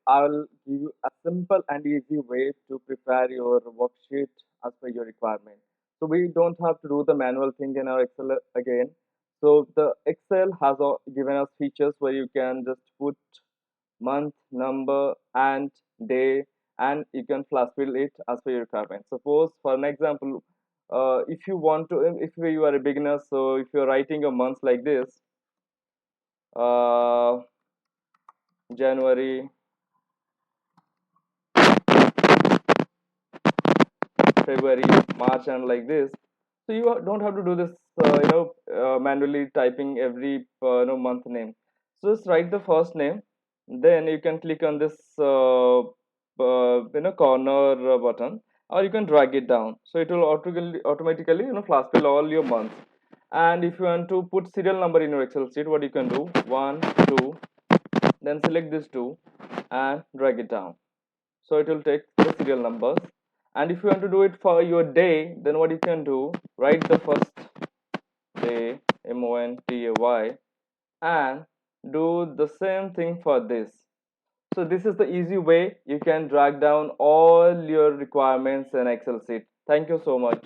I'll give you a simple and easy way to prepare your worksheet as per your requirement. So we don't have to do the manual thing in our Excel again. So the Excel has given us features where you can just put month, number, and day, and you can flash fill it as per your requirement. Suppose, for an example, if you want to, if you are a beginner, so if you're writing a month like this, uh, January, February, March, and like this. So you don't have to do this, manually typing every month name. So just write the first name, then you can click on this corner button, or you can drag it down. So it will automatically flash fill all your months. And if you want to put serial number in your Excel sheet, what you can do, one, two, then select this two and drag it down, so it will take the serial numbers. And if you want to do it for your day, then what you can do, write the first day, monday, and do the same thing for this. So this is the easy way you can drag down all your requirements in Excel sheet. Thank you so much.